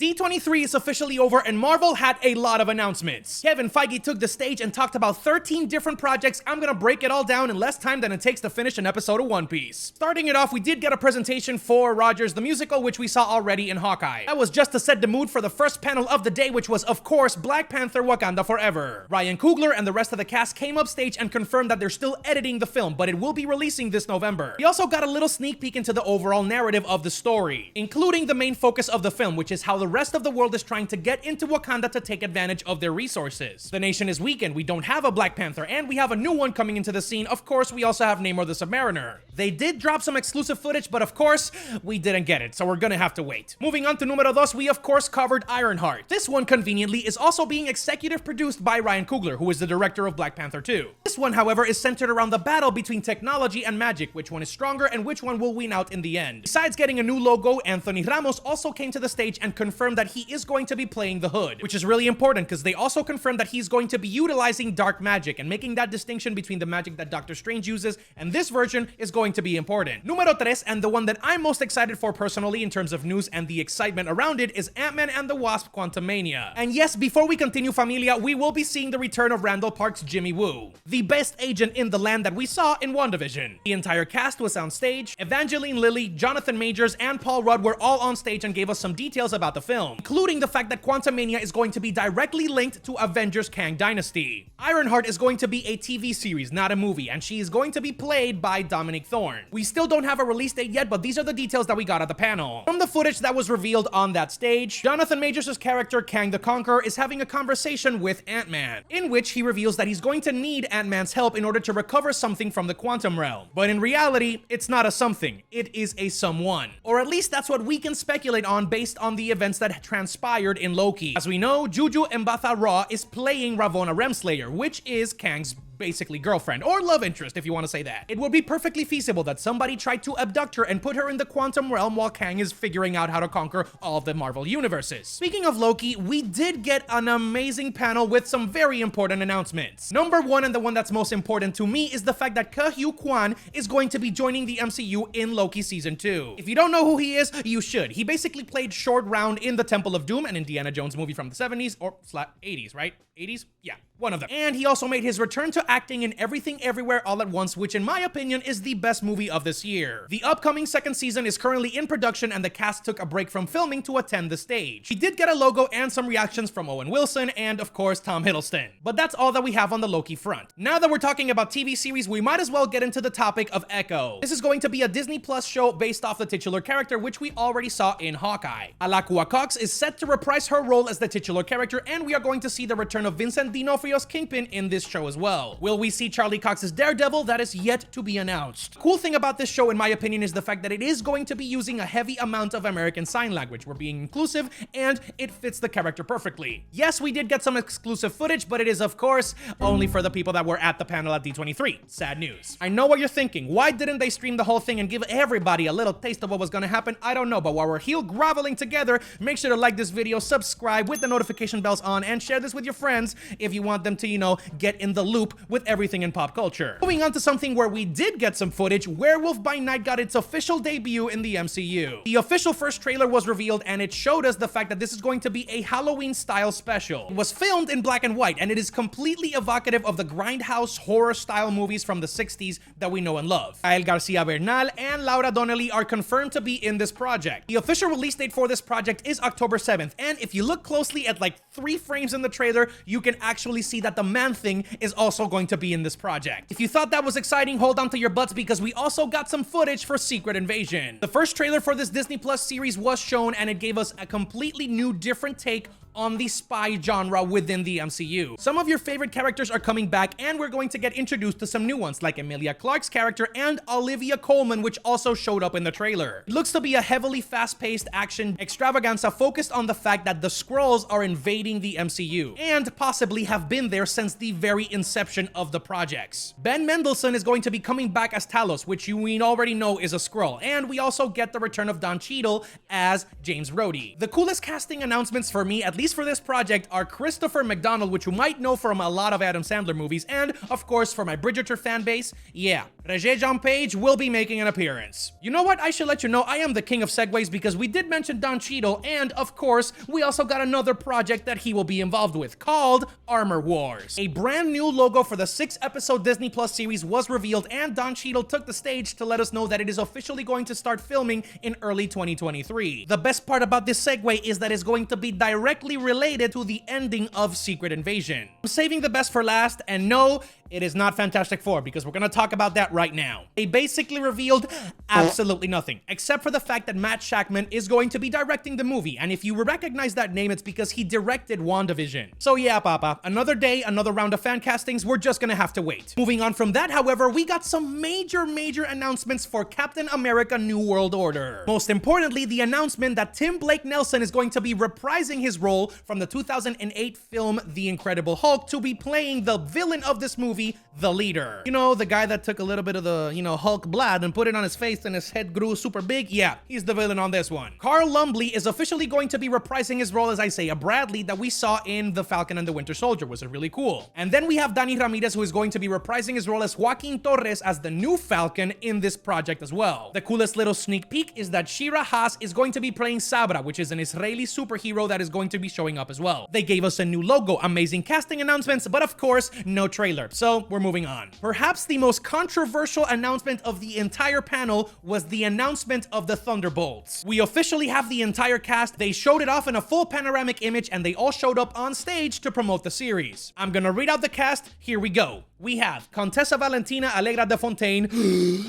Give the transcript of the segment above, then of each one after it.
D23 is officially over and Marvel had a lot of announcements. Kevin Feige took the stage and talked about 13 different projects. I'm gonna break it all down in less time than it takes to finish an episode of One Piece. Starting it off, we did get a presentation for Rogers the Musical, which we saw already in Hawkeye. That was just to set the mood for the first panel of the day, which was, of course, Black Panther Wakanda Forever. Ryan Coogler and the rest of the cast came up stage and confirmed that they're still editing the film, but it will be releasing this November. We also got a little sneak peek into the overall narrative of the story, including the main focus of the film, which is how the rest of the world is trying to get into Wakanda to take advantage of their resources. The nation is weakened, we don't have a Black Panther, and we have a new one coming into the scene. Of course, we also have Namor the Submariner. They did drop some exclusive footage, but of course, we didn't get it, so we're gonna have to wait. Moving on to numero dos, we of course covered Ironheart. This one, conveniently, is also being executive produced by Ryan Coogler, who is the director of Black Panther 2. This one, however, is centered around the battle between technology and magic, which one is stronger and which one will win out in the end. Besides getting a new logo, Anthony Ramos also came to the stage and confirmed that he is going to be playing the Hood, which is really important because they also confirmed that he's going to be utilizing dark magic and making that distinction between the magic that Doctor Strange uses and this version is going to be important. Numero tres, and the one that I'm most excited for personally in terms of news and the excitement around it, is Ant-Man and the Wasp: Quantumania. And yes, before we continue, familia, we will be seeing the return of Randall Park's Jimmy Woo, the best agent in the land that we saw in WandaVision. The entire cast was on stage. Evangeline Lilly, Jonathan Majors, and Paul Rudd were all on stage and gave us some details about the film, including the fact that Quantumania is going to be directly linked to Avengers Kang Dynasty. Ironheart is going to be a TV series, not a movie, and she is going to be played by Dominic Thorne. We still don't have a release date yet, but these are the details that we got at the panel. From the footage that was revealed on that stage, Jonathan Majors' character, Kang the Conqueror, is having a conversation with Ant-Man, in which he reveals that he's going to need Ant-Man's help in order to recover something from the quantum realm. But in reality, it's not a something, it is a someone. Or at least that's what we can speculate on based on the events that transpired in Loki. As we know, Juju Mbatha Raw is playing Ravonna Remslayer, which is Kang's basically girlfriend, or love interest if you want to say that. It would be perfectly feasible that somebody tried to abduct her and put her in the quantum realm while Kang is figuring out how to conquer all of the Marvel universes. Speaking of Loki, we did get an amazing panel with some very important announcements. Number one, and the one that's most important to me, is the fact that Ke-Huy Quan is going to be joining the MCU in Loki Season 2. If you don't know who he is, you should. He basically played Short Round in the Temple of Doom, an Indiana Jones movie from the 70s, or 80s, right? 80s? Yeah, one of them. And he also made his return to acting in Everything Everywhere All at Once, which in my opinion is the best movie of this year. The upcoming second season is currently in production and the cast took a break from filming to attend the stage. We did get a logo and some reactions from Owen Wilson and of course Tom Hiddleston. But that's all that we have on the Loki front. Now that we're talking about TV series, we might as well get into the topic of Echo. This is going to be a Disney Plus show based off the titular character, which we already saw in Hawkeye. Alakua Cox is set to reprise her role as the titular character, and we are going to see the return of Vincent D'Onofrio's Kingpin in this show as well. Will we see Charlie Cox's Daredevil? That is yet to be announced. Cool thing about this show, in my opinion, is the fact that it is going to be using a heavy amount of American Sign Language. We're being inclusive, and it fits the character perfectly. Yes, we did get some exclusive footage, but it is, of course, only for the people that were at the panel at D23. Sad news. I know what you're thinking. Why didn't they stream the whole thing and give everybody a little taste of what was gonna happen? I don't know, but while we're heel groveling together, make sure to like this video, subscribe with the notification bells on, and share this with your friends if you want them to, you know, get in the loop with everything in pop culture. Moving on to something where we did get some footage, Werewolf by Night got its official debut in the MCU. The official first trailer was revealed and it showed us the fact that this is going to be a Halloween style special. It was filmed in black and white and it is completely evocative of the grindhouse horror style movies from the 60s that we know and love. Gael Garcia Bernal and Laura Donnelly are confirmed to be in this project. The official release date for this project is October 7th, and if you look closely at like 3 frames in the trailer, you can actually see that the Man-Thing is also going to be in this project. If you thought that was exciting, hold on to your butts because we also got some footage for Secret Invasion. The first trailer for this Disney Plus series was shown and it gave us a completely new, different take on the spy genre within the MCU. Some of your favorite characters are coming back and we're going to get introduced to some new ones like Emilia Clarke's character and Olivia Colman, which also showed up in the trailer. It looks to be a heavily fast-paced action extravaganza focused on the fact that the Skrulls are invading the MCU and possibly have been there since the very inception of the projects. Ben Mendelsohn is going to be coming back as Talos, which we already know is a Skrull, and we also get the return of Don Cheadle as James Rhodey. The coolest casting announcements for me, at least for this project, are Christopher McDonald, which you might know from a lot of Adam Sandler movies, and of course for my Bridgerton fan base, yeah, Regé-Jean Page will be making an appearance. You know what? I should let you know I am the king of segues because we did mention Don Cheadle, and of course, we also got another project that he will be involved with called Armor Wars. A brand new logo for the 6-episode Disney Plus series was revealed, and Don Cheadle took the stage to let us know that it is officially going to start filming in early 2023. The best part about this segue is that it's going to be directly related to the ending of Secret Invasion. I'm saving the best for last, and no, it is not Fantastic Four, because we're going to talk about that right now. They basically revealed absolutely nothing, except for the fact that Matt Shakman is going to be directing the movie, and if you recognize that name, it's because he directed WandaVision. So yeah, Papa, another day, another round of fan castings, we're just gonna have to wait. Moving on from that, however, we got some major announcements for Captain America New World Order. Most importantly, the announcement that Tim Blake Nelson is going to be reprising his role from the 2008 film The Incredible Hulk to be playing the villain of this movie, the Leader. You know, the guy that took a little bit of the, Hulk blood and put it on his face and his head grew super big? Yeah, he's the villain on this one. Carl Lumbly is officially going to be reprising his role as Isaiah Bradley that we saw in The Falcon and the Winter Soldier, was really cool. And then we have Danny Ramirez, who is going to be reprising his role as Joaquin Torres as the new Falcon in this project as well. The coolest little sneak peek is that Shira Haas is going to be playing Sabra, which is an Israeli superhero that is going to be showing up as well. They gave us a new logo, amazing casting announcements, but of course, no trailer. So we're moving on. Perhaps the most controversial announcement of the entire panel was the announcement of the Thunderbolts. We officially have the entire cast. They showed it off in a full panoramic image, and they all showed up on stage to promote the series. I'm gonna read out the cast. Here we go. We have Contessa Valentina Allegra de Fontaine,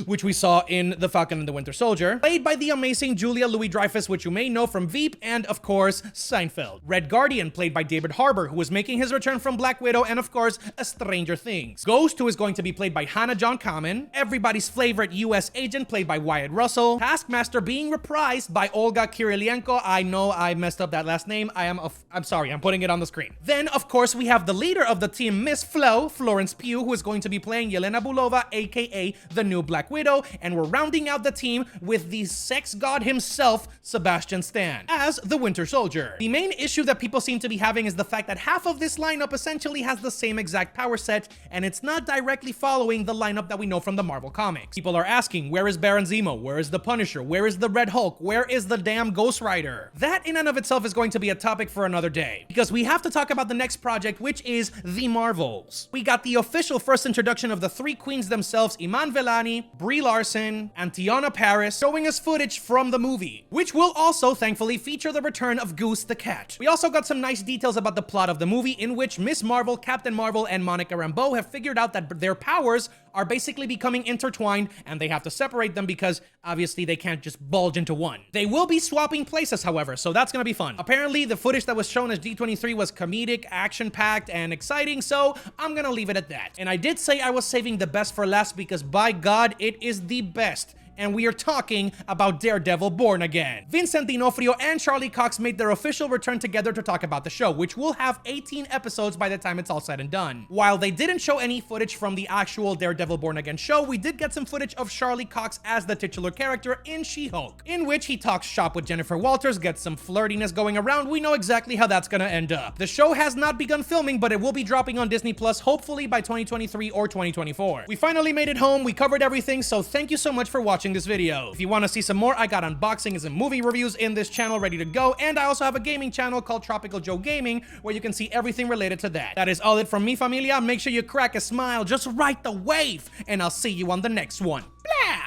which we saw in The Falcon and the Winter Soldier, played by the amazing Julia Louis-Dreyfus, which you may know from Veep and, of course, Seinfeld. Red Guardian, played by David Harbour, who is making his return from Black Widow and, of course, A Stranger Things. Ghost, who is going to be played by Hannah John Kamen. Everybody's favorite U.S. agent, played by Wyatt Russell. Taskmaster being reprised by Olga Kurylenko. I know I messed up that last name. I'm sorry, I'm putting it on the screen. Then, of course, we have the leader of the team, Miss Flo, Florence Pugh, who is going to be playing Yelena Bulova, aka the new Black Widow, and we're rounding out the team with the sex god himself, Sebastian Stan, as the Winter Soldier. The main issue that people seem to be having is the fact that half of this lineup essentially has the same exact power set, and it's not directly following the lineup that we know from the Marvel Comics. People are asking, where is Baron Zemo? Where is the Punisher? Where is the Red Hulk? Where is the damn Ghost Rider? That in and of itself is going to be a topic for another day, because we have to talk about the next project, which is The Marvels. We got the official first introduction of the three queens themselves, Iman Vellani, Brie Larson, and Tiana Paris, showing us footage from the movie, which will also, thankfully, feature the return of Goose the cat. We also got some nice details about the plot of the movie, in which Miss Marvel, Captain Marvel, and Monica Rambeau have figured out that their powers are basically becoming intertwined, and they have to separate them because obviously they can't just bulge into one. They will be swapping places, however, so that's gonna be fun. Apparently, the footage that was shown as D23 was comedic, action-packed, and exciting, so I'm gonna leave it at that. And I did say I was saving the best for last because, by God, it is the best. And we are talking about Daredevil Born Again. Vincent D'Onofrio and Charlie Cox made their official return together to talk about the show, which will have 18 episodes by the time it's all said and done. While they didn't show any footage from the actual Daredevil Born Again show, we did get some footage of Charlie Cox as the titular character in She-Hulk, in which he talks shop with Jennifer Walters, gets some flirtiness going around. We know exactly how that's gonna end up. The show has not begun filming, but it will be dropping on Disney Plus, hopefully by 2023 or 2024. We finally made it home, we covered everything, so thank you so much for watching this video. If you want to see some more, I got unboxings and movie reviews in this channel ready to go, and I also have a gaming channel called Tropical Joe Gaming, where you can see everything related to that. That is all it from me, familia. Make sure you crack a smile, just right the wave, and I'll see you on the next one. Blah!